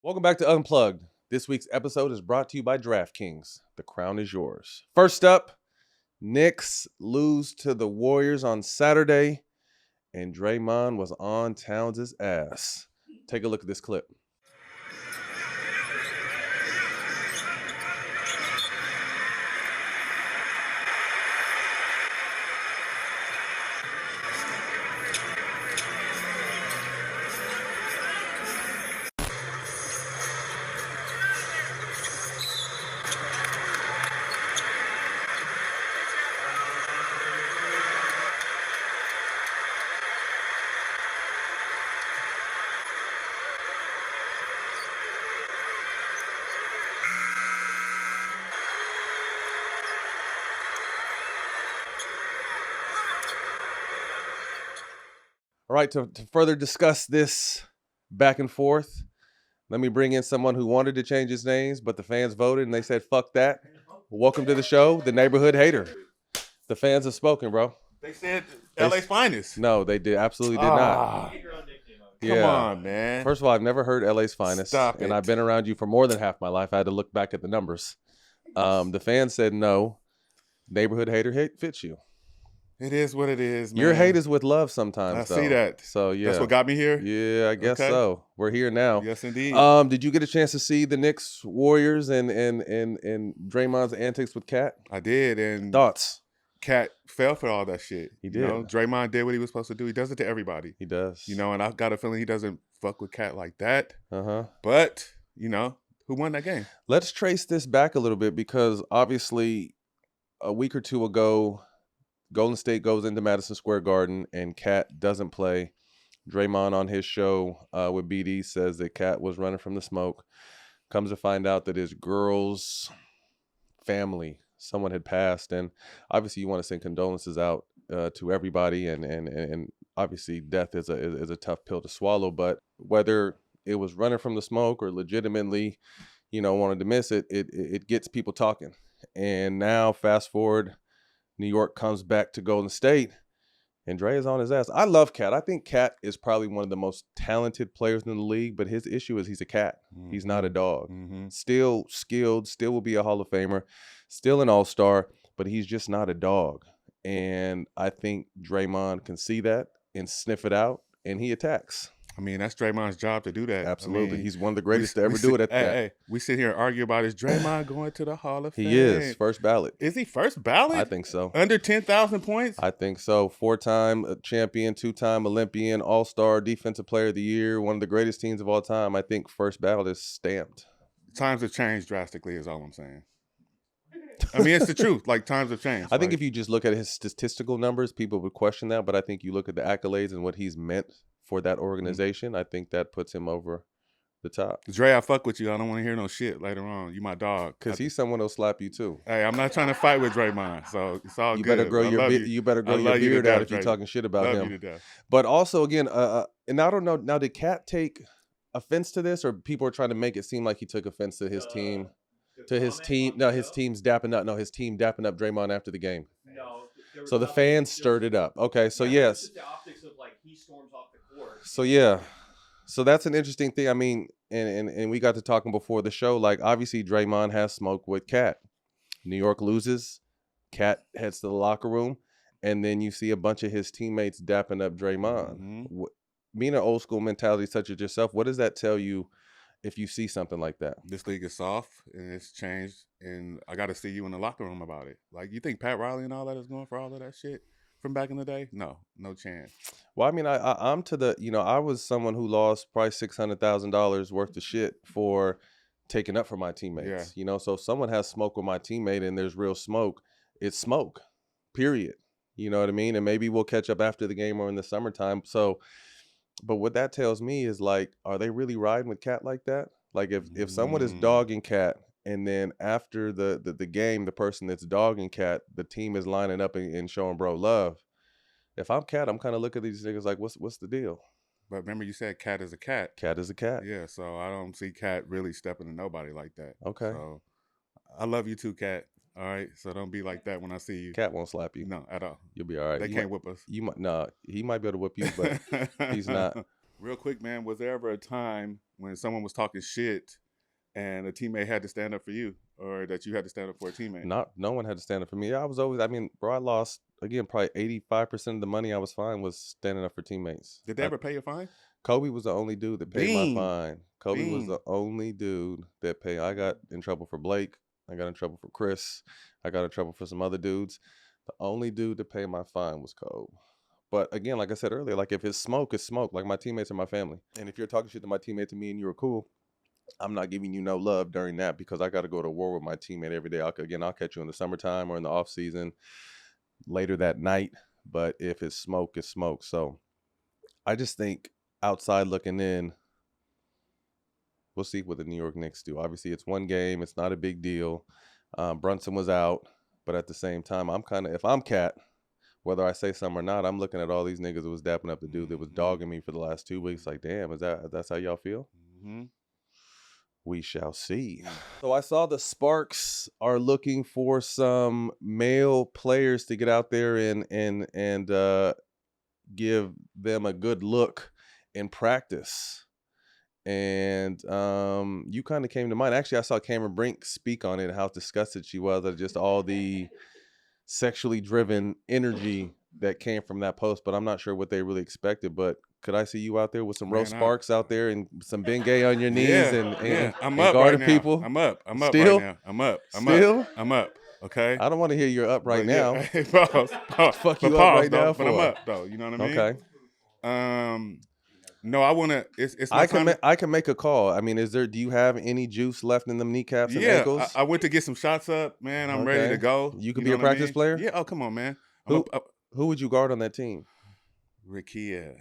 Welcome back to Unplugged. This week's episode is brought to you by DraftKings. The crown is yours. First up, Knicks lose to the Warriors on Saturday, and Draymond was on Towns' ass. Take a look at this clip. All right, to further discuss this back and forth, let me bring in someone who wanted to change his names, but the fans voted and they said, fuck that. Welcome to the show, the neighborhood hater. The fans have spoken, bro. They said LA's finest. No, they absolutely did not. Come on, man. First of all, I've never heard LA's finest. Stop and it. I've been around you for more than half my life. I had to look back at the numbers. The fans said no. Neighborhood hater hate fits you. It is what it is, man. Your hate is with love sometimes, I see that. So, yeah. That's what got me here? Yeah, I guess Okay. so. We're here now. Yes, indeed. Did you get a chance to see the Knicks Warriors and Draymond's antics with Cat? I did, and Thoughts? Cat fell for all that shit. He did. You know, Draymond did what he was supposed to do. He does it to everybody. He does. You know, and I got a feeling he doesn't fuck with Cat like that. Uh-huh. But, you know, who won that game? Let's trace this back a little bit because obviously a week or two ago, Golden State goes into Madison Square Garden and Cat doesn't play. Draymond on his show with BD says that Cat was running from the smoke. Comes to find out that his girl's family, someone had passed. And obviously you want to send condolences out to everybody. And obviously death is a tough pill to swallow. But whether it was running from the smoke or legitimately, wanted to miss it, it gets people talking. And now fast forward, New York comes back to Golden State, and Dre is on his ass. I love Cat. I think Cat is probably one of the most talented players in the league, but his issue is he's a cat. Mm-hmm. He's not a dog. Mm-hmm. Still skilled, still will be a Hall of Famer, still an all-star, but he's just not a dog. And I think Draymond can see that and sniff it out, and he attacks. I mean, that's Draymond's job to do that. Absolutely. He's one of the greatest to ever do it at that. Hey, we sit here and argue about is Draymond going to the Hall of Fame? He is. First ballot. Is he first ballot? I think so. Under 10,000 points? I think so. 4-time champion, 2-time Olympian, all-star, defensive player of the year, one of the greatest teams of all time. I think first ballot is stamped. Times have changed drastically is all I'm saying. I mean, it's the truth. Like, times have changed. I think if you just look at his statistical numbers, people would question that. But I think you look at the accolades and what he's meant for that organization, I think that puts him over the top. Dre, I fuck with you. I don't want to hear no shit later on. You my dog. Because he's someone who'll slap you too. Hey, I'm not trying to fight with Draymond, so it's all you good. Better grow you better grow your beard out if you're talking shit about him. But also, again, and I don't know, now did Cat take offense to this, or people are trying to make it seem like he took offense to his team? His team dapping up Draymond after the game. No. So the fans stirred it up. Okay, so yes. The optics of like he storms off the court. So yeah. So that's an interesting thing. I mean, and we got to talking before the show. Like obviously Draymond has smoke with Cat. New York loses. Cat heads to the locker room, and then you see a bunch of his teammates dapping up Draymond. Mm-hmm. Being an old school mentality such as yourself, what does that tell you? If you see something like that? This league is soft and it's changed, and I got to see you in the locker room about it. Like, you think Pat Riley and all that is going for all of that shit from back in the day? No chance. Well, I mean, I'm to the, I was someone who lost probably $600,000 worth of shit for taking up for my teammates. Yeah. So if someone has smoke with my teammate and there's real smoke, it's smoke, period. You know what I mean? And maybe we'll catch up after the game or in the summertime. So, but what that tells me is like, are they really riding with Cat like that? Like if someone is dogging Cat and then after the game, the person that's dogging Cat, the team is lining up and showing bro love. If I'm Cat, I'm kind of looking at these niggas like, what's the deal? But remember you said Cat is a cat. Cat is a cat. Yeah, so I don't see Cat really stepping to nobody like that. Okay. So I love you too, Cat. All right, so don't be like that when I see you. Cat won't slap you. No, at all. You'll be all right. They can't whip us. He might be able to whip you, but he's not. Real quick, man, was there ever a time when someone was talking shit and a teammate had to stand up for you, or that you had to stand up for a teammate? No one had to stand up for me. I was always, I mean, bro, I lost again. Probably 85% of the money I was fine was standing up for teammates. Did they ever pay your fine? Kobe was the only dude that paid Bean. my fine. Kobe was Bean. the only dude that paid. I got in trouble for Blake. I got in trouble for Chris. I got in trouble for some other dudes. The only dude to pay my fine was Kobe. But again, like I said earlier, like if it's smoke, it's smoke. Like my teammates are my family. And if you're talking shit to my teammate to me and you were cool, I'm not giving you no love during that because I got to go to war with my teammate every day. I'll catch you in the summertime or in the off season later that night. But if it's smoke, it's smoke. So I just think outside looking in, we'll see what the New York Knicks do. Obviously, it's one game. It's not a big deal. Brunson was out. But at the same time, if I'm Cat, whether I say something or not, I'm looking at all these niggas that was dapping up the dude that was dogging me for the last 2 weeks. Like, damn, that's how y'all feel? Mm-hmm. We shall see. So I saw the Sparks are looking for some male players to get out there and give them a good look in practice. And you kind of came to mind. Actually, I saw Cameron Brink speak on it, how disgusted she was at just all the sexually driven energy that came from that post. But I'm not sure what they really expected. But could I see you out there with some Rose Sparks out there and some Bengay on your knees and I'm up guarding right now. people? I'm up Still? right now. I'm up. Okay. I don't want to hear you're up right now. Hey, pause. Fuck you up right now but I'm up though. You know what I mean? Okay. No, I want to. It's I can make a call. I mean, do you have any juice left in them kneecaps and ankles? I went to get some shots up, man. I'm ready to go. You could be a practice player? Yeah. Oh, come on, man. Who would you guard on that team? Rikia.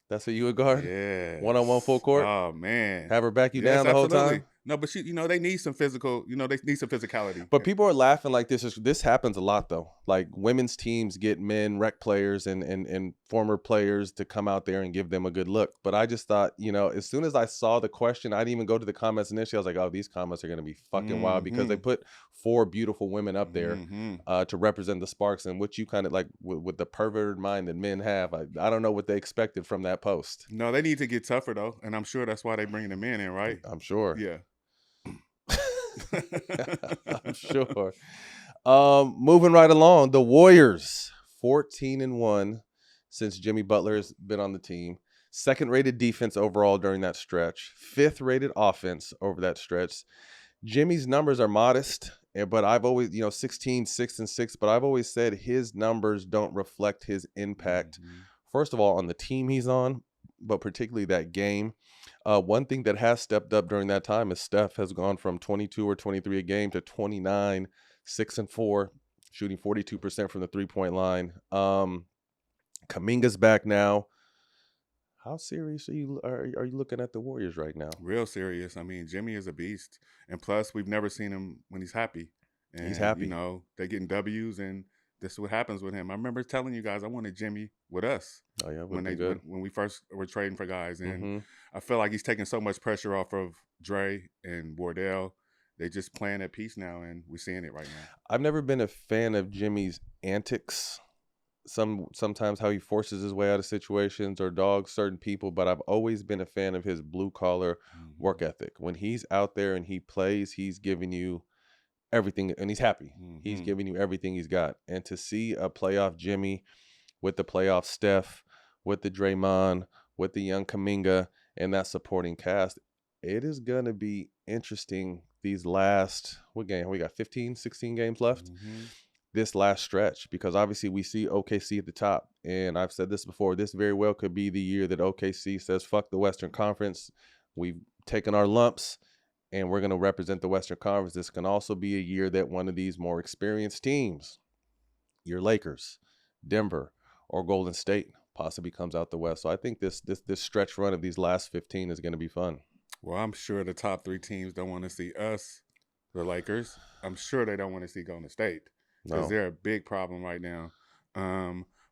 That's who you would guard? Yeah. 1-on-1 full court? Oh, man. Have her back you down the whole time? No, but they need some physical, they need some physicality. But people are laughing like this happens a lot though. Like women's teams get men rec players and former players to come out there and give them a good look. But I just thought, as soon as I saw the question, I didn't even go to the comments initially. I was like, oh, these comments are going to be fucking wild because they put 4 beautiful women up there to represent the Sparks, and what you kind of like with the perverted mind that men have. I don't know what they expected from that post. No, they need to get tougher though. And I'm sure that's why they bring the men in, right? I'm sure. Yeah. I'm sure. Moving right along, the Warriors 14-1 since Jimmy Butler has been on the team. 2nd rated defense overall during that stretch. 5th rated offense over that stretch. Jimmy's numbers are modest, but I've always, 16, 6 and 6, but I've always said his numbers don't reflect his impact. First of all, on the team he's on, but particularly that game. One thing that has stepped up during that time is Steph has gone from 22 or 23 a game to 29, 6 and 4, shooting 42% from the 3-point line. Kuminga's back now. How serious are you looking at the Warriors right now? Real serious. I mean, Jimmy is a beast, and plus we've never seen him when he's happy. And, he's happy. They're getting W's, and this is what happens with him. I remember telling you guys I wanted Jimmy with us. Oh yeah, when we first were trading for guys, and I feel like he's taking so much pressure off of Dre and Wardell. They just playing at peace now, and we're seeing it right now. I've never been a fan of Jimmy's antics. Sometimes how he forces his way out of situations or dogs certain people, but I've always been a fan of his blue collar work ethic. When he's out there and he plays, he's giving you everything, and he's happy. He's giving you everything he's got. And to see a playoff Jimmy with the playoff Steph, with the Draymond, with the young Kuminga, and that supporting cast, it is going to be interesting these last, what game? We got 15, 16 games left. This last stretch, because obviously we see OKC at the top. And I've said this before, this very well could be the year that OKC says, fuck the Western Conference. We've taken our lumps, and we're going to represent the Western Conference. This can also be a year that one of these more experienced teams, your Lakers, Denver, or Golden State, possibly comes out the West. So I think this stretch run of these last 15 is going to be fun. Well, I'm sure the top 3 teams don't want to see us, the Lakers. I'm sure they don't want to see Golden State because they're a big problem right now.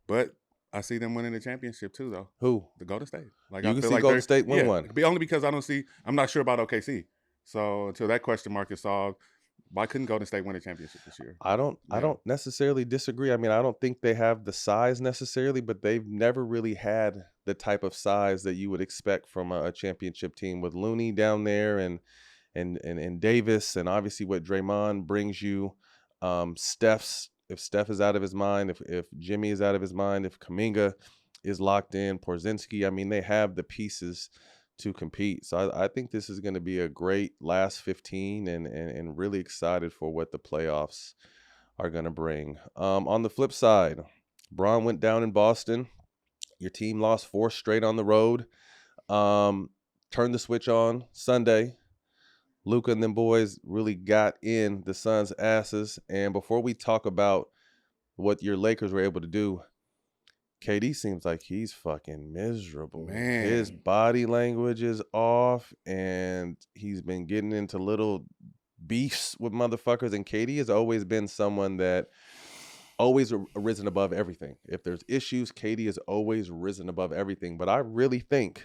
But I see them winning the championship too, though. Who? The Golden State. Like you can see Golden State win one. Only because I'm not sure about OKC. So until that question mark is solved, Why couldn't Golden State win a championship this year? I don't necessarily disagree. I mean, I don't think they have the size necessarily, but they've never really had the type of size that you would expect from a championship team with Looney down there and Davis, and obviously what Draymond brings you. If Steph is out of his mind, if Jimmy is out of his mind, if Kuminga is locked in, Porzingis, I mean, they have the pieces to compete. So I think this is going to be a great last 15 and really excited for what the playoffs are going to bring. On the flip side, Braun went down in Boston. Your team lost 4 straight on the road. Turned the switch on Sunday. Luka and them boys really got in the Suns' asses. And before we talk about what your Lakers were able to do, KD seems like he's fucking miserable. Man. His body language is off, and he's been getting into little beefs with motherfuckers. And KD has always been someone that always risen above everything. If there's issues, KD has always risen above everything. But I really think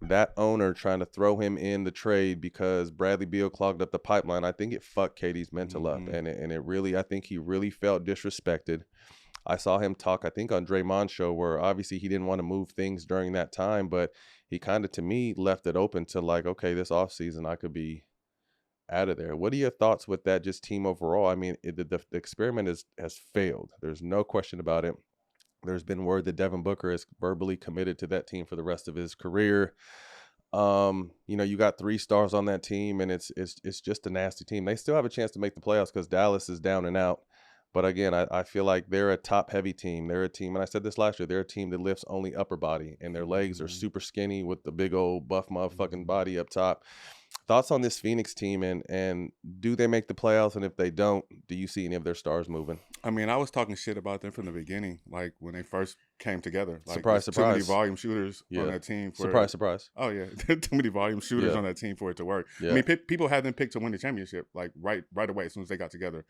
that owner trying to throw him in the trade because Bradley Beal clogged up the pipeline, I think it fucked KD's mental up. And it really, I think he really felt disrespected. I saw him talk, I think, on Draymond's show, where obviously he didn't want to move things during that time, but he kind of, to me, left it open to like, okay, this offseason I could be out of there. What are your thoughts with that just team overall? I mean, the experiment has failed. There's no question about it. There's been word that Devin Booker is verbally committed to that team for the rest of his career. You got 3 stars on that team, and it's just a nasty team. They still have a chance to make the playoffs because Dallas is down and out. But again, I feel like they're a top-heavy team. They're a team, and I said this last year, they're a team that lifts only upper body, and their legs are super skinny with the big old buff motherfucking body up top. Thoughts on this Phoenix team, and do they make the playoffs? And if they don't, do you see any of their stars moving? I mean, I was talking shit about them from the beginning, like when they first came together. Like, surprise. Too many volume shooters on that team. Surprise. Oh, yeah. Too many volume shooters on that team for it to work. Yeah. I mean, people had them picked to win the championship, like right away as soon as they got together.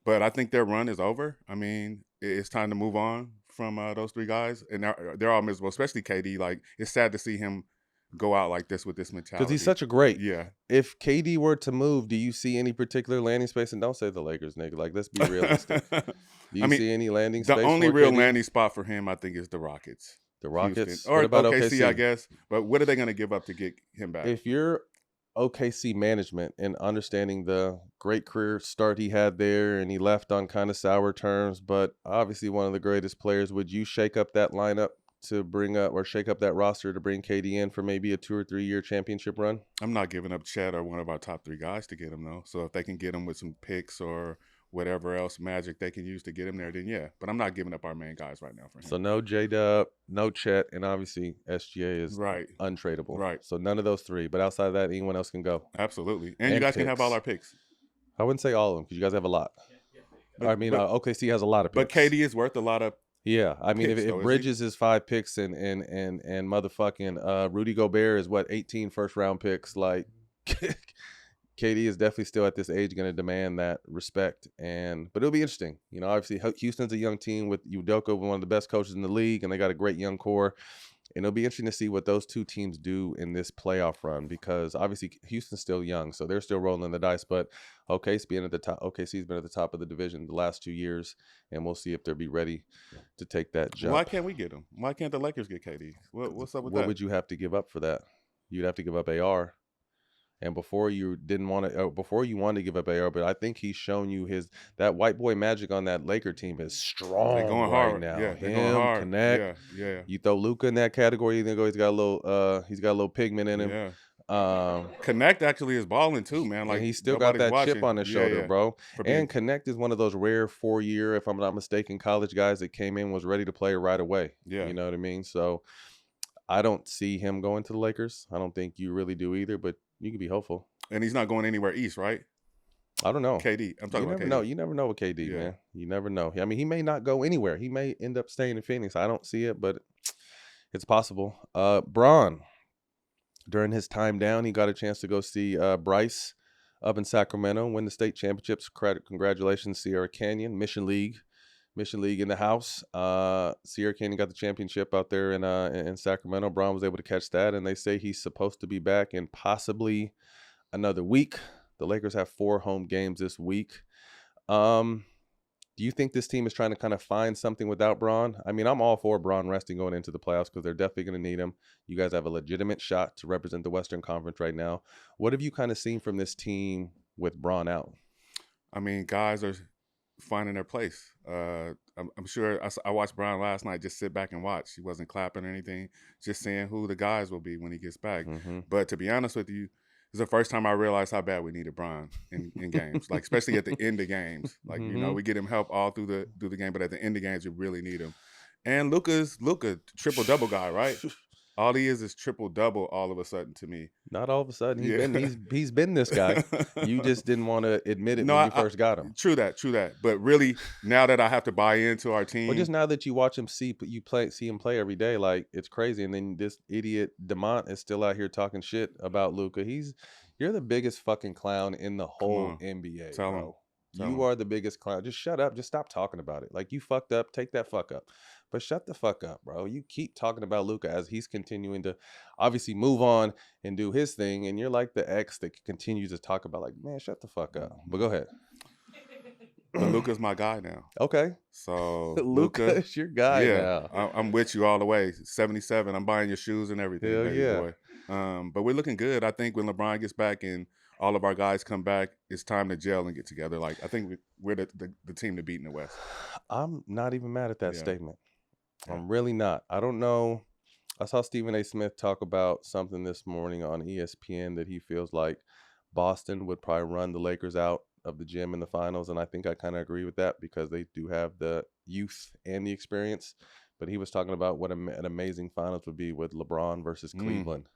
But I think their run is over. I mean, it's time to move on from those 3 guys. And they're all miserable, especially KD. Like, it's sad to see him go out like this with this mentality. Because he's such a great. Yeah. If KD were to move, do you see any particular landing space? And don't say the Lakers, nigga. Like, let's be realistic. Do you see any landing space? The only for real KD? landing spot for him, I think, is the Rockets. The Rockets? Houston. Or what about OKC, I guess. But what are they going to give up to get him back? If you're OKC management and understanding the great career start he had there, and he left on kind of sour terms, but obviously one of the greatest players, would you shake up that lineup to bring up, or shake up that roster to bring KD in for maybe a 2 or 3 year championship run? I'm not giving up Chet or one of our top 3 guys to get him, though. So if they can get him with some picks or whatever else magic they can use to get him there, then yeah. But I'm not giving up our main guys right now for him. So no J-Dub, no Chet, and obviously SGA is untradeable. Right. So none of those 3. But outside of that, anyone else can go. Absolutely. And you guys can have all our picks. I wouldn't say all of them because you guys have a lot. OKC has a lot of picks. But KD is worth a lot of. Yeah, I mean, picks, if Bridges is 5 picks and motherfucking Rudy Gobert is 18 first-round picks, like KD is definitely still at this age going to demand that respect. But it'll be interesting. Obviously Houston's a young team with Udoka, one of the best coaches in the league, and they got a great young core. And it'll be interesting to see what those 2 teams do in this playoff run, because obviously Houston's still young, so they're still rolling the dice. But OKC's been at the top of the division the last 2 years, and we'll see if they'll be ready to take that jump. Why can't we get them? Why can't the Lakers get KD? What's up with that? What would you have to give up for that? You'd have to give up AR. And before you wanted to give up AR, but I think he's shown you that white boy magic on that Laker team is strong. They're going right hard now. Yeah, they're going hard. Connect. Yeah. You throw Luka in that category, you think he's got a little pigment in him. Yeah. Connect actually is balling too, man. Like, he's still got that chip on his shoulder, bro. And Connect is one of those rare 4-year, if I'm not mistaken, college guys that came in, was ready to play right away. Yeah. You know what I mean? So I don't see him going to the Lakers. I don't think you really do either, but you can be hopeful. And he's not going anywhere east, right? I don't know. KD. I'm talking about KD. No, you never know with KD, man. You never know. I mean, he may not go anywhere. He may end up staying in Phoenix. I don't see it, but it's possible. Bron, during his time down, he got a chance to go see Bryce up in Sacramento, win the state championships. Congratulations, Sierra Canyon, Mission League in the house. Sierra Canyon got the championship out there in Sacramento. Bron was able to catch that, and they say he's supposed to be back in possibly another week. The Lakers have 4 home games this week. Do you think this team is trying to kind of find something without Bron? I mean, I'm all for Bron resting going into the playoffs because they're definitely going to need him. You guys have a legitimate shot to represent the Western Conference right now. What have you kind of seen from this team with Bron out? I mean, guys are finding their place. I'm sure I watched Bron last night, just sit back and watch. He wasn't clapping or anything, just saying who the guys will be when he gets back. Mm-hmm. But to be honest with you, it's the first time I realized how bad we needed Bron in games, like especially at the end of games. Like we get him help all through the game, but at the end of games, we really need him. And Luka, triple double guy, right? All he is triple double all of a sudden to me. Not all of a sudden. He's been this guy. You just didn't want to admit it when you first got him. True that. But really, now that I have to buy into our team, well, just now that you watch him see him play every day, like it's crazy. And then this idiot DeMont is still out here talking shit about Luka. You're the biggest fucking clown in the whole NBA, Tell bro. him. You are the biggest clown. Just shut up. Just stop talking about it. Like you fucked up. Take that fuck up. But shut the fuck up, bro. You keep talking about Luka as he's continuing to obviously move on and do his thing. And you're like the ex that continues to talk about, like, man, shut the fuck up. But go ahead. But Luka's my guy now. Okay. So Luka's your guy now. I'm with you all the way. 77. I'm buying your shoes and everything, baby boy. But we're looking good. I think when LeBron gets back and all of our guys come back, it's time to gel and get together. Like I think we're the team to beat in the West. I'm not even mad at that statement. I'm really not. I don't know. I saw Stephen A. Smith talk about something this morning on ESPN that he feels like Boston would probably run the Lakers out of the gym in the finals. And I think I kind of agree with that because they do have the youth and the experience. But he was talking about what an amazing finals would be with LeBron versus Cleveland.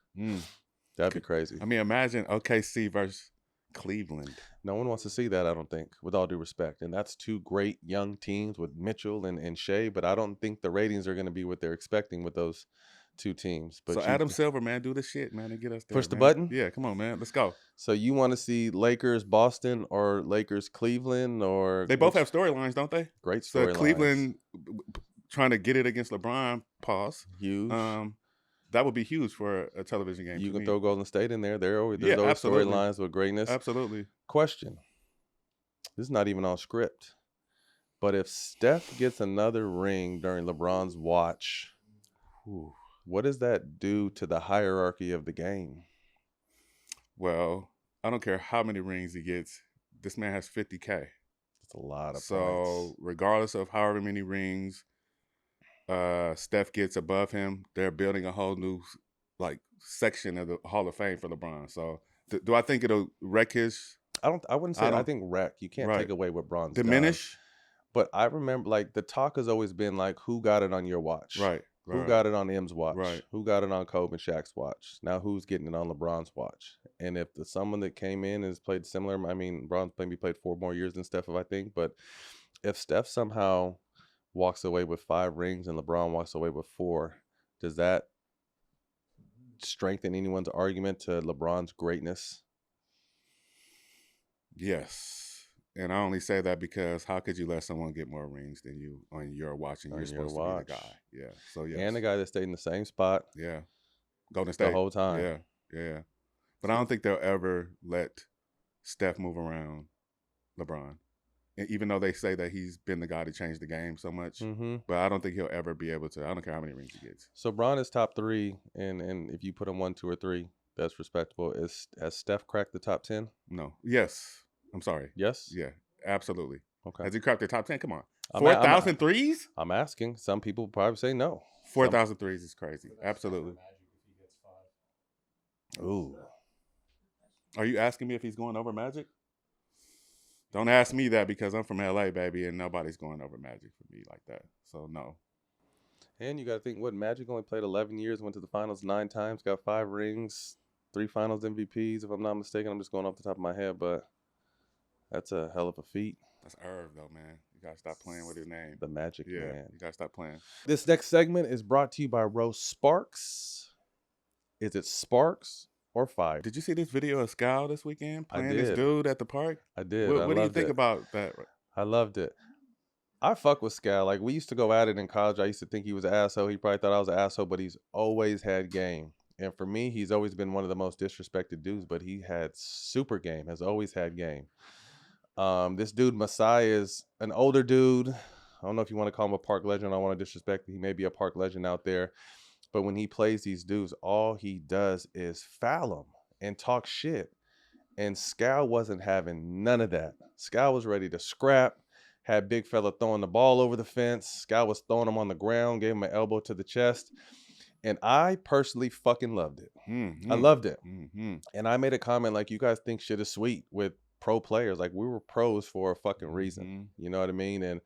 That'd be crazy. I mean, imagine OKC versus Cleveland. No one wants to see that, I don't think, with all due respect. And that's 2 great young teams with Mitchell and Shea, but I don't think the ratings are going to be what they're expecting with those 2 teams. But so Adam Silver, man, do the shit, man, and get us there. Push the button? Yeah, come on, man. Let's go. So you want to see Lakers Boston or Lakers Cleveland or they both have storylines, don't they? Great storylines. So Cleveland trying to get it against LeBron, pause. Huge. That would be huge for a television game. You can throw Golden State in there. There's those storylines with greatness. Absolutely. Question. This is not even on script. But if Steph gets another ring during LeBron's watch, what does that do to the hierarchy of the game? Well, I don't care how many rings he gets. This man has 50K. That's a lot of points. So regardless of however many rings Steph gets above him, they're building a whole new section of the Hall of Fame for LeBron. So do I think it'll wreck his? I wouldn't say. I think wreck. You can't take away what Bron's diminish. But I remember the talk has always been like, who got it on your watch? Right. Who got it on M's watch? Right. Who got it on Kobe and Shaq's watch? Now who's getting it on LeBron's watch? And if someone that came in has played similar, I mean, Bron's maybe played 4 more years than Steph, I think. But if Steph somehow walks away with 5 rings and LeBron walks away with 4, does that strengthen anyone's argument to LeBron's greatness? Yes. And I only say that because how could you let someone get more rings than you on your watch and you're supposed to be the guy? Yeah. So yes. And the guy that stayed in the same spot. Yeah. Golden State. The whole time. Yeah. But I don't think they'll ever let Steph move around LeBron. And even though they say that he's been the guy to change the game so much, but I don't think he'll ever be able to. I don't care how many rings he gets. So Bron is top 3, and if you put him 1, 2, or 3, that's respectable. Has Steph cracked the top 10? No. Yes. I'm sorry. Yes? Yeah, absolutely. Okay. Has he cracked the top 10? Come on. 4,000 threes? I'm asking. Some people probably say no. 4,000 threes is crazy. Absolutely. Ooh. Are you asking me if he's going over Magic? Don't ask me that because I'm from LA, baby, and nobody's going over Magic for me like that. So, no. And you got to think, Magic only played 11 years, went to the finals 9 times, got 5 rings, 3 finals MVPs, if I'm not mistaken. I'm just going off the top of my head, but that's a hell of a feat. That's Irv, though, man. You got to stop playing with his name. The Magic, man. You got to stop playing. This next segment is brought to you by Rose Sparks. Is it Sparks or Fire? Did you see this video of Scal this weekend playing this did. dude at the park? I did. What do you think about that? I loved it. I fuck with Scal. Like, we used to go at it in college. I used to think he was an asshole. He probably thought I was an asshole, but he's always had game. And for me, he's always been one of the most disrespected dudes, but he had super game, has always had game. This dude, Masai, is an older dude. I don't know if you want to call him a park legend. I don't want to disrespect him. He may be a park legend out there. But when he plays these dudes, all he does is foul them and talk shit. And Scal wasn't having none of that. Scal was ready to scrap, had big fella throwing the ball over the fence. Scal was throwing him on the ground, gave him an elbow to the chest. And I personally fucking loved it. I loved it. And I made a comment like, you guys think shit is sweet with pro players. Like, we were pros for a fucking reason. You know what I mean? And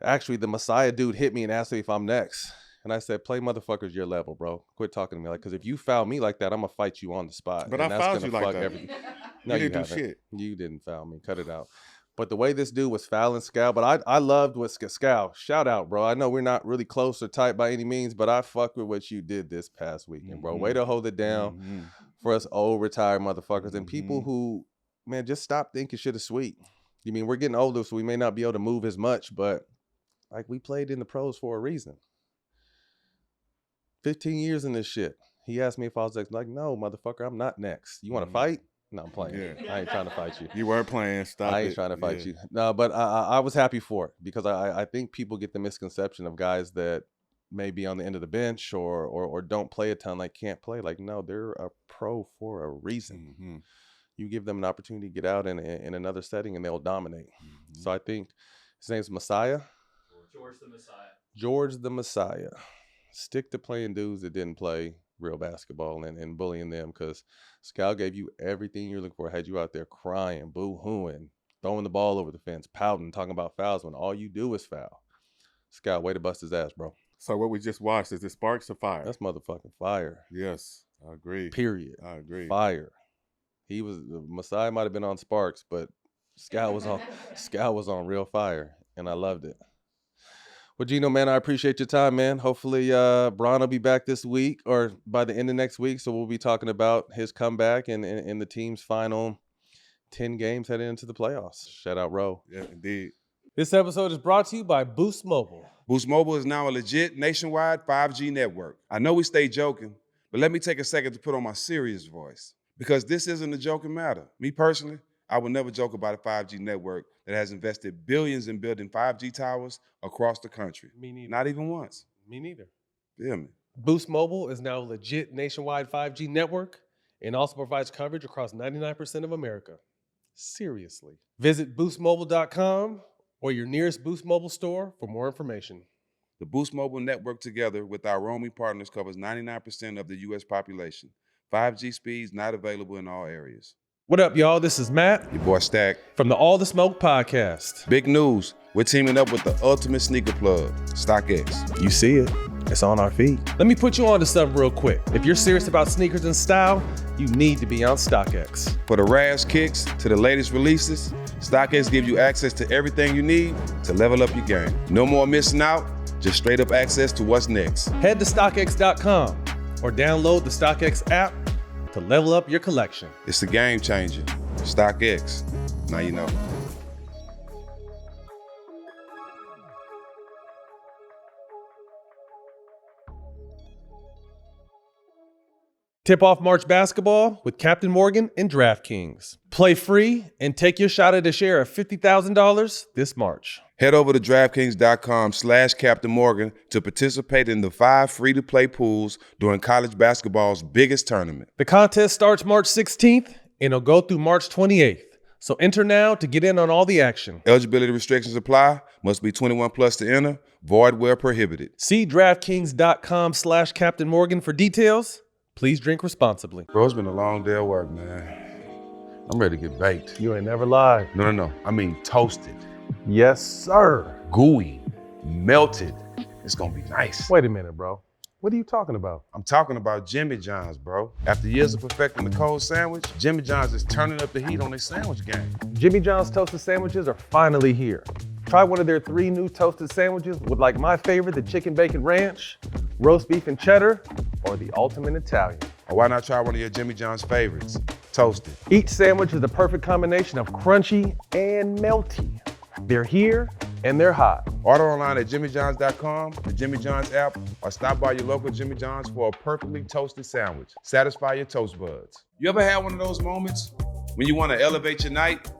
actually, the Messiah dude hit me and asked me if I'm next. And I said, play motherfuckers your level, bro. Quit talking to me. Like, because if you foul me like that, I'm going to fight you on the spot. But and I fouled you like that. Everything. No, you didn't do shit. You didn't foul me. Cut it out. But the way this dude was fouling Scal, but I loved what Scal, shout out, bro. I know we're not really close or tight by any means, but I fuck with what you did this past weekend, bro. Way to hold it down for us old retired motherfuckers and people who, man, just stop thinking shit is sweet. You mean, we're getting older, so we may not be able to move as much, but like, we played in the pros for a reason. 15 years in this shit. He asked me if I was next. Like, no, motherfucker, I'm not next. You want to fight? No, I'm playing. Yeah. I ain't trying to fight you. You weren't playing. Stop it. I ain't trying to fight you. No, but I was happy for it because I think people get the misconception of guys that may be on the end of the bench or don't play a ton, like can't play. Like, no, they're a pro for a reason. You give them an opportunity to get out in another setting and they'll dominate. So I think his name's Messiah. George the Messiah. Stick to playing dudes that didn't play real basketball and bullying them, because Scal gave you everything you're looking for. Had you out there crying, boo-hooing, throwing the ball over the fence, pouting, talking about fouls when all you do is foul. Scal, way to bust his ass, bro. So what we just watched, is it sparks or fire? That's motherfucking fire. Yes, I agree. Period. I agree. Fire. He was, Messiah might have been on sparks, but Scal was on real fire, and I loved it. Well, Geno, man, I appreciate your time, man. Hopefully, Bron will be back this week or by the end of next week. So we'll be talking about his comeback and the team's final 10 games heading into the playoffs. Shout out, Ro. Yeah, indeed. This episode is brought to you by Boost Mobile. Boost Mobile is now a legit nationwide 5G network. I know we stay joking, but let me take a second to put on my serious voice, because this isn't a joking matter. Me personally, I would never joke about a 5G network that has invested billions in building 5G towers across the country. Me neither. Not even once. Me neither. Feel me? Boost Mobile is now a legit nationwide 5G network and also provides coverage across 99% of America. Seriously. Visit boostmobile.com or your nearest Boost Mobile store for more information. The Boost Mobile network, together with our roaming partners, covers 99% of the U.S. population. 5G speeds not available in all areas. What up, y'all? This is Matt. Your boy Stack. From the All the Smoke podcast. Big news. We're teaming up with the ultimate sneaker plug, StockX. You see it. It's on our feed. Let me put you on to something real quick. If you're serious about sneakers and style, you need to be on StockX. For the Raz kicks to the latest releases, StockX gives you access to everything you need to level up your game. No more missing out, just straight up access to what's next. Head to StockX.com or download the StockX app to level up your collection. It's the game changer. StockX. Now you know. Tip off March basketball with Captain Morgan and DraftKings. Play free and take your shot at a share of $50,000 this March. Head over to DraftKings.com/Captain Morgan to participate in the 5 free-to-play pools during college basketball's biggest tournament. The contest starts March 16th and it'll go through March 28th. So enter now to get in on all the action. Eligibility restrictions apply. Must be 21 plus to enter. Void where prohibited. See DraftKings.com/Captain Morgan for details. Please drink responsibly. Bro, it's been a long day at work, man. I'm ready to get baked. You ain't never lied. No. I mean toasted. Yes, sir. Gooey. Melted. It's gonna be nice. Wait a minute, bro. What are you talking about? I'm talking about Jimmy John's, bro. After years of perfecting the cold sandwich, Jimmy John's is turning up the heat on their sandwich game. Jimmy John's toasted sandwiches are finally here. Try one of their 3 new toasted sandwiches with, like my favorite, the chicken bacon ranch, roast beef and cheddar, or the ultimate Italian. Or why not try one of your Jimmy John's favorites, toasted? Each sandwich is the perfect combination of crunchy and melty. They're here and they're hot. Order online at jimmyjohns.com, the Jimmy John's app, or stop by your local Jimmy John's for a perfectly toasted sandwich. Satisfy your toast buds. You ever had one of those moments when you want to elevate your night?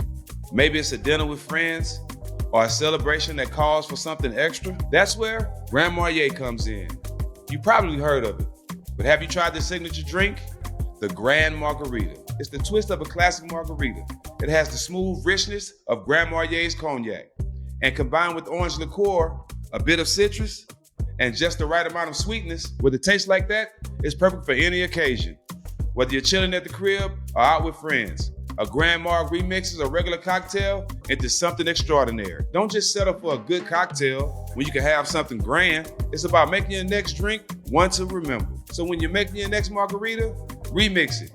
Maybe it's a dinner with friends or a celebration that calls for something extra. That's where Grand Marnier comes in. You probably heard of it, but have you tried the signature drink? The Grand Margarita. It's the twist of a classic margarita. It has the smooth richness of Grand Marnier's cognac. And combined with orange liqueur, a bit of citrus, and just the right amount of sweetness, with a taste like that, it's perfect for any occasion. Whether you're chilling at the crib or out with friends, a Grand Marg remixes a regular cocktail into something extraordinary. Don't just settle for a good cocktail when you can have something grand. It's about making your next drink one to remember. So when you're making your next margarita, remix it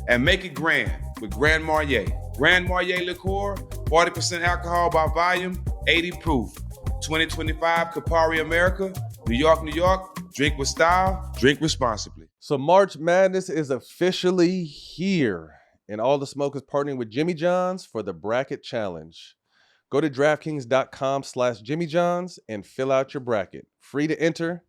and make it grand with Grand Marnier. Grand Marnier liqueur, 40% alcohol by volume, 80 proof. 2025 Campari America, New York, New York. Drink with style, drink responsibly. So March Madness is officially here, and all the smoke is partnering with Jimmy John's for the Bracket Challenge. Go to DraftKings.com/JimmyJohns and fill out your bracket. Free to enter,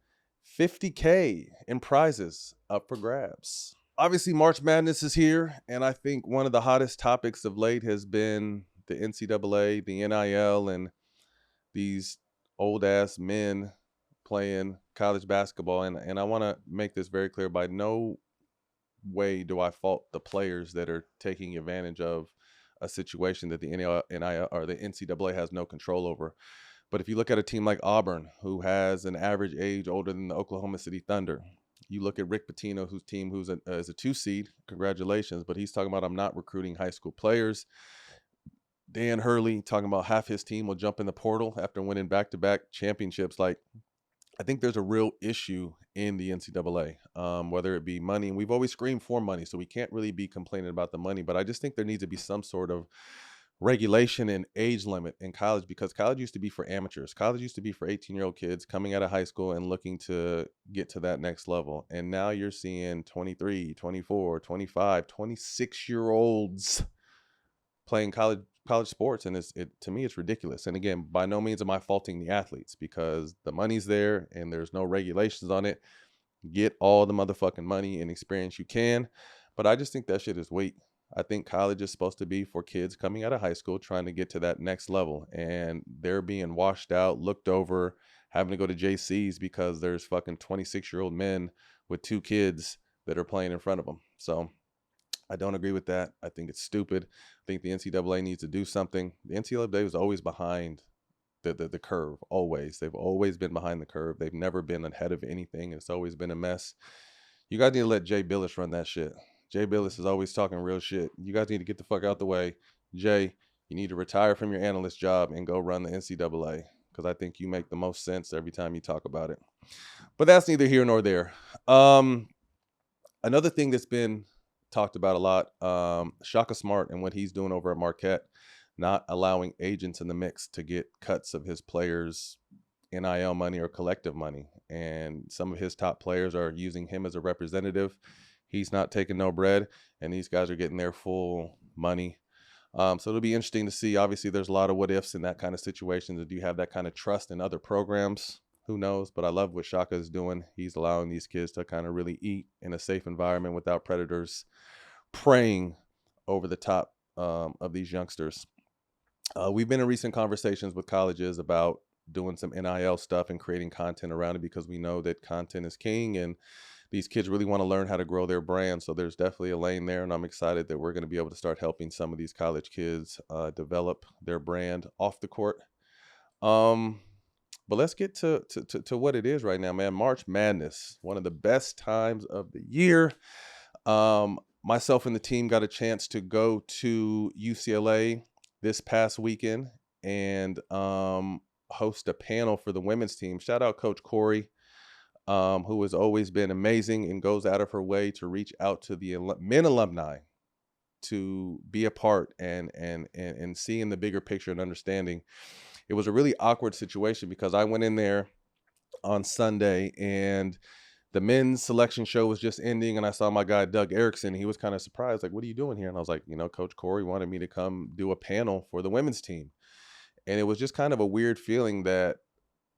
$50K in prizes up for grabs. Obviously, March Madness is here, and I think one of the hottest topics of late has been the NCAA, the NIL, and these old-ass men playing college basketball. And I want to make this very clear. By no way do I fault the players that are taking advantage of a situation that the NIL or the NCAA has no control over. But if you look at a team like Auburn, who has an average age older than the Oklahoma City Thunder, you look at Rick Pitino, whose team is a 2-seed, congratulations, but he's talking about, I'm not recruiting high school players. Dan Hurley talking about half his team will jump in the portal after winning back-to-back championships. Like, I think there's a real issue in the NCAA, whether it be money, and we've always screamed for money, so we can't really be complaining about the money, but I just think there needs to be some sort of regulation and age limit in college, because college used to be for amateurs. College used to be for 18-year-old kids coming out of high school and looking to get to that next level. And now you're seeing 23, 24, 25, 26-year-olds playing college sports, and to me it's ridiculous. And again, by no means am I faulting the athletes, because the money's there and there's no regulations on it. Get all the motherfucking money and experience you can, but I just think that shit is weak. I think college is supposed to be for kids coming out of high school trying to get to that next level, and they're being washed out, looked over, having to go to JCs because there's fucking 26-year-old men with 2 kids that are playing in front of them. So I don't agree with that. I think it's stupid. I think the NCAA needs to do something. The NCAA was always behind the curve, always. They've always been behind the curve. They've never been ahead of anything. It's always been a mess. You guys need to let Jay Billis run that shit. Jay Billis is always talking real shit. You guys need to get the fuck out the way. Jay, you need to retire from your analyst job and go run the NCAA, because I think you make the most sense every time you talk about it. But that's neither here nor there. Another thing that's been talked about a lot, Shaka Smart and what he's doing over at Marquette, not allowing agents in the mix to get cuts of his players' NIL money or collective money. And some of his top players are using him as a representative. He's not taking no bread, and these guys are getting their full money. So it'll be interesting to see. Obviously, there's a lot of what ifs in that kind of situation. Do you have that kind of trust in other programs? Who knows? But I love what Shaka is doing. He's allowing these kids to kind of really eat in a safe environment without predators preying over the top of these youngsters. We've been in recent conversations with colleges about doing some NIL stuff and creating content around it, because we know that content is king, and these kids really want to learn how to grow their brand. So there's definitely a lane there, and I'm excited that we're going to be able to start helping some of these college kids develop their brand off the court. But let's get to what it is right now, man. March Madness, one of the best times of the year. Myself and the team got a chance to go to UCLA this past weekend and host a panel for the women's team. Shout out Coach Corey, who has always been amazing and goes out of her way to reach out to the men alumni to be a part and seeing the bigger picture and understanding. It was a really awkward situation because I went in there on Sunday and the men's selection show was just ending, and I saw my guy Doug Erickson. He was kind of surprised, like, what are you doing here? And I was like, Coach Corey wanted me to come do a panel for the women's team. And it was just kind of a weird feeling that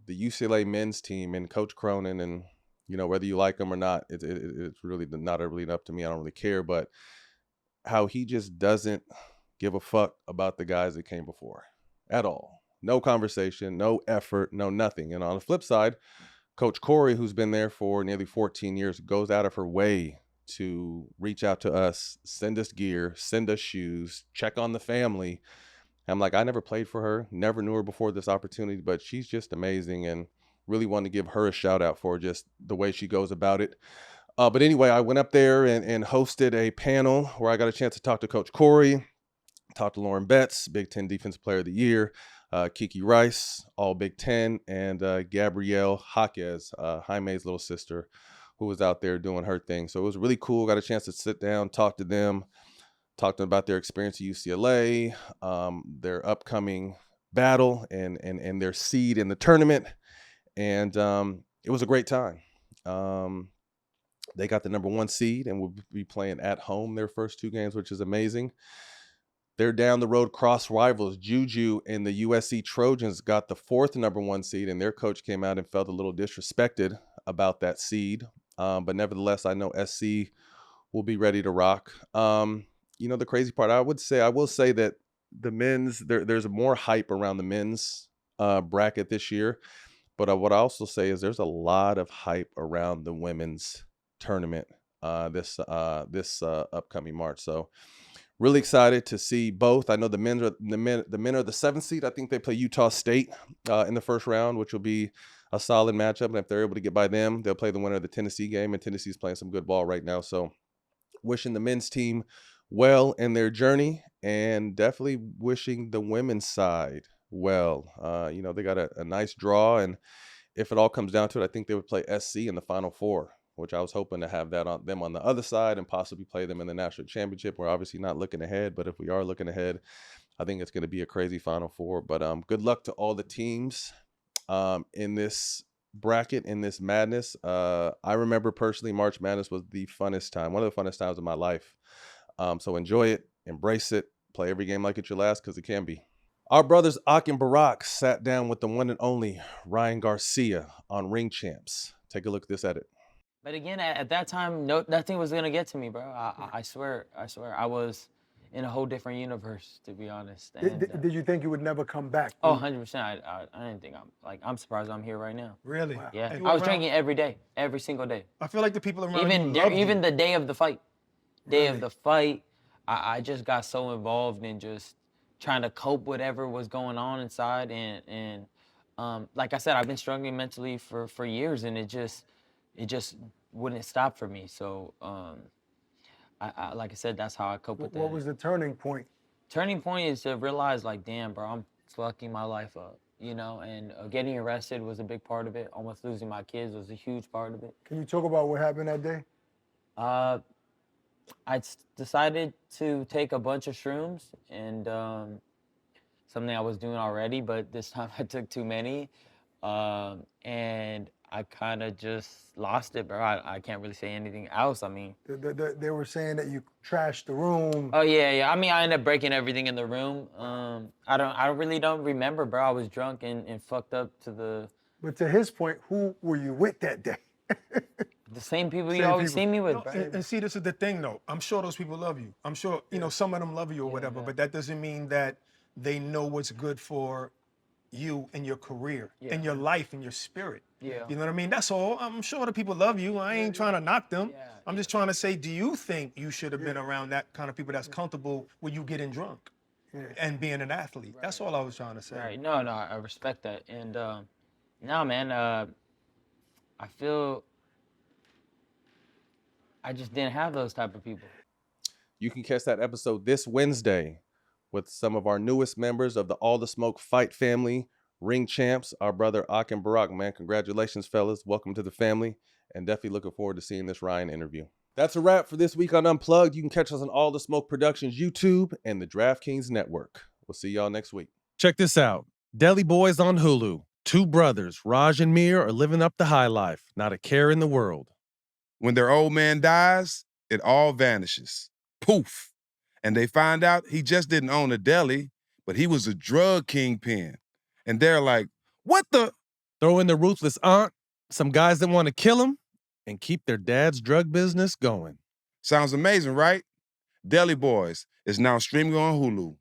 the UCLA men's team and Coach Cronin, and whether you like him or not, it's really not really up to me. I don't really care, but how he just doesn't give a fuck about the guys that came before at all. No conversation, no effort, no nothing. And on the flip side, Coach Corey, who's been there for nearly 14 years, goes out of her way to reach out to us, send us gear, send us shoes, check on the family. I'm like, I never played for her, never knew her before this opportunity, but she's just amazing, and really wanted to give her a shout out for just the way she goes about it. But anyway, I went up there and hosted a panel where I got a chance to talk to Coach Corey, talk to Lauren Betts, Big Ten Defensive Player of the Year, Kiki Rice, all Big Ten, and Gabrielle Jaquez, Jaime's little sister, who was out there doing her thing. So it was really cool. Got a chance to sit down, talk to them about their experience at UCLA, their upcoming battle, and their seed in the tournament. And it was a great time. They got the number 1 seed and will be playing at home their first 2 games, which is amazing. They're down the road cross rivals. Juju and the USC Trojans got the 4th number 1 seed, and their coach came out and felt a little disrespected about that seed. But nevertheless, I know SC will be ready to rock. The crazy part, I will say that the men's, there's more hype around the men's bracket this year. But what I also say is there's a lot of hype around the women's tournament this upcoming March. So really excited to see both. I know the men are the 7th seed. I think they play Utah State in the first round, which will be a solid matchup. And if they're able to get by them, they'll play the winner of the Tennessee game. And Tennessee's playing some good ball right now. So wishing the men's team well in their journey, and definitely wishing the women's side well. They got a nice draw, and if it all comes down to it, I think they would play SC in the Final Four, which I was hoping to have them on the other side and possibly play them in the national championship. We're obviously not looking ahead, but if we are looking ahead, I think it's going to be a crazy Final Four. But good luck to all the teams in this bracket, in this madness. I remember personally, March Madness was the funnest time, one of the funnest times of my life. So enjoy it, embrace it, play every game like it's your last, because it can be. Our brothers Ak and Barak sat down with the one and only Ryan Garcia on Ring Champs. Take a look at this edit. But again, at that time, nothing was gonna get to me, bro. I swear, I was in a whole different universe, to be honest. And, did you think you would never come back? Oh, 100%. I didn't think I'm surprised I'm here right now. Really? Wow. Yeah. I was drinking every day, every single day. I feel like the people around even the day of the fight. Of the fight, I just got so involved in just trying to cope whatever was going on inside, and like I said, I've been struggling mentally for years, and it just wouldn't stop for me. So I like I said, that's how I cope with that. What was the turning point? Turning point is to realize, like, damn, bro, I'm fucking my life up, and getting arrested was a big part of it. Almost losing my kids was a huge part of it. Can you talk about what happened that day? I decided to take a bunch of shrooms, and something I was doing already, but this time I took too many, and I kind of just lost it, bro. I can't really say anything else. I mean, they were saying that you trashed the room. Oh yeah. I mean, I ended up breaking everything in the room. I really don't remember, bro. I was drunk and fucked up to the. But to his point, who were you with that day? The same people you always see me with. No, and see, this is the thing, though. I'm sure those people love you. I'm sure, some of them love you or whatever, but that doesn't mean that they know what's good for you and your career and your life and your spirit. Yeah. You know what I mean? That's all. I'm sure the people love you. I ain't trying to knock them. Yeah. I'm just trying to say, do you think you should have been around that kind of people that's comfortable with you getting drunk and being an athlete? Right. That's all I was trying to say. Right. No, I respect that. And no, man, I feel I just didn't have those type of people. You can catch that episode this Wednesday with some of our newest members of the All the Smoke Fight family, Ring Champs, our brother Ak and Barak. Man, congratulations, fellas. Welcome to the family, and definitely looking forward to seeing this Ryan interview. That's a wrap for this week on Unplugged. You can catch us on All the Smoke Productions YouTube and the DraftKings Network. We'll see y'all next week. Check this out. Deli Boys on Hulu. Two brothers, Raj and Mir, are living up the high life. Not a care in the world. When their old man dies, it all vanishes. Poof. And they find out he just didn't own a deli, but he was a drug kingpin. And they're like, what the? Throw in the ruthless aunt, some guys that want to kill him, and keep their dad's drug business going. Sounds amazing, right? Deli Boys is now streaming on Hulu.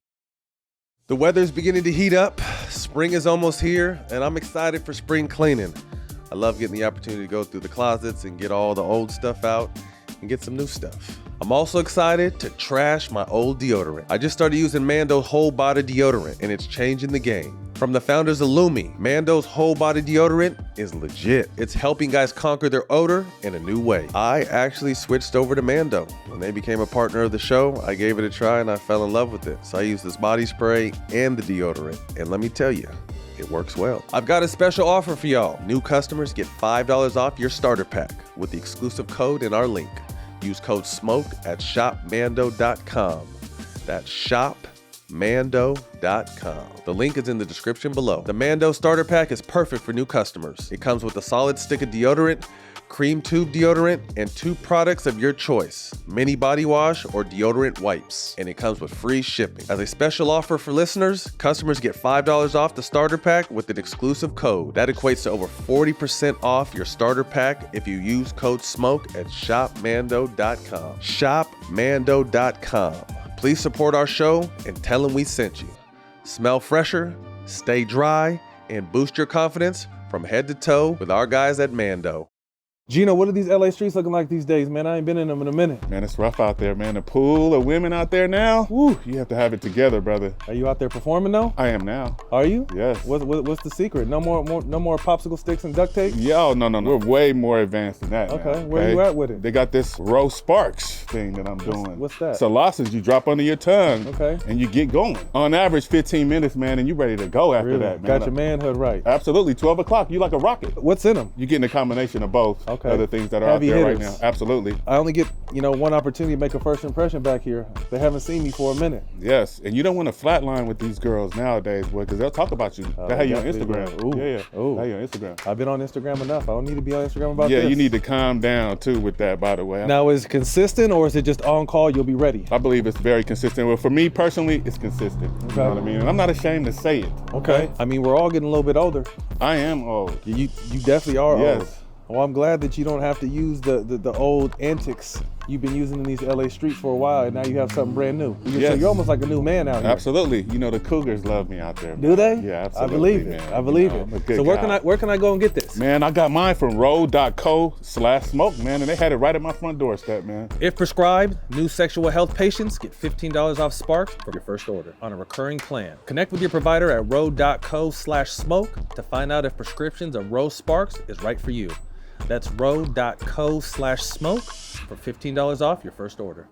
The weather's beginning to heat up. Spring is almost here, and I'm excited for spring cleaning. I love getting the opportunity to go through the closets and get all the old stuff out and get some new stuff. I'm also excited to trash my old deodorant. I just started using Mando's whole body deodorant, and it's changing the game. From the founders of Lumi, Mando's whole body deodorant is legit. It's helping guys conquer their odor in a new way. I actually switched over to Mando. When they became a partner of the show, I gave it a try and I fell in love with it. So I use this body spray and the deodorant. And let me tell you, it works well. I've got a special offer for y'all. New customers get $5 off your starter pack with the exclusive code in our link. Use code SMOKE at shopmando.com. That's shopmando.com. The link is in the description below. The Mando starter pack is perfect for new customers. It comes with a solid stick of deodorant, cream tube deodorant, and 2 products of your choice, mini body wash or deodorant wipes. And it comes with free shipping. As a special offer for listeners, customers get $5 off the starter pack with an exclusive code. That equates to over 40% off your starter pack if you use code SMOKE at shopmando.com. Shopmando.com. Please support our show and tell them we sent you. Smell fresher, stay dry, and boost your confidence from head to toe with our guys at Mando. Geno, what are these LA streets looking like these days, man? I ain't been in them in a minute. Man, it's rough out there, man. The pool of women out there now, woo, you have to have it together, brother. Are you out there performing though? I am now. Are you? Yes. What's the secret? No more popsicle sticks and duct tape? Yo, no. We're way more advanced than that. Okay, now, where you at with it? They got this Row Sparks thing that I'm doing. What's that? It's a lozenge you drop under your tongue. Okay. And you get going. On average, 15 minutes, man, and you ready to go after Really? that, man. Got your manhood right. Absolutely. 12 o'clock, you like a rocket. What's in them? You're getting a combination of both. Okay. Other things that are Heavy out there right hitters. now. Absolutely. I only get, one opportunity to make a first impression back here. They haven't seen me for a minute. Yes, and you don't want to flatline with these girls nowadays, boy, because they'll talk about you. They have you on definitely, Instagram. Ooh. Yeah. Ooh. They have you on Instagram. I've been on Instagram enough. I don't need to be on Instagram about Yeah, this. you need to calm down too with that, by the way. Now, is it consistent or is it just on call, you'll be ready? I believe it's very consistent. Well, for me personally, it's consistent. You know what I mean? And I'm not ashamed to say it. Okay. I mean, we're all getting a little bit older. I am old. You definitely are Yes. old. Well, I'm glad that you don't have to use the old antics you've been using in these LA streets for a while, and now you have something brand new. So Yes. you're almost like a new man out here. Absolutely. The Cougars love me out there. Man. Do they? Yeah, absolutely. I believe it. Man. I believe I'm a it. good So where guy. can I go and get this? Man, I got mine from road.co/smoke, man, and they had it right at my front doorstep, man. If prescribed, new sexual health patients get $15 off Sparks for your first order on a recurring plan. Connect with your provider at road.co/smoke to find out if prescriptions of Rose Sparks is right for you. That's road.co/smoke for $15 off your first order.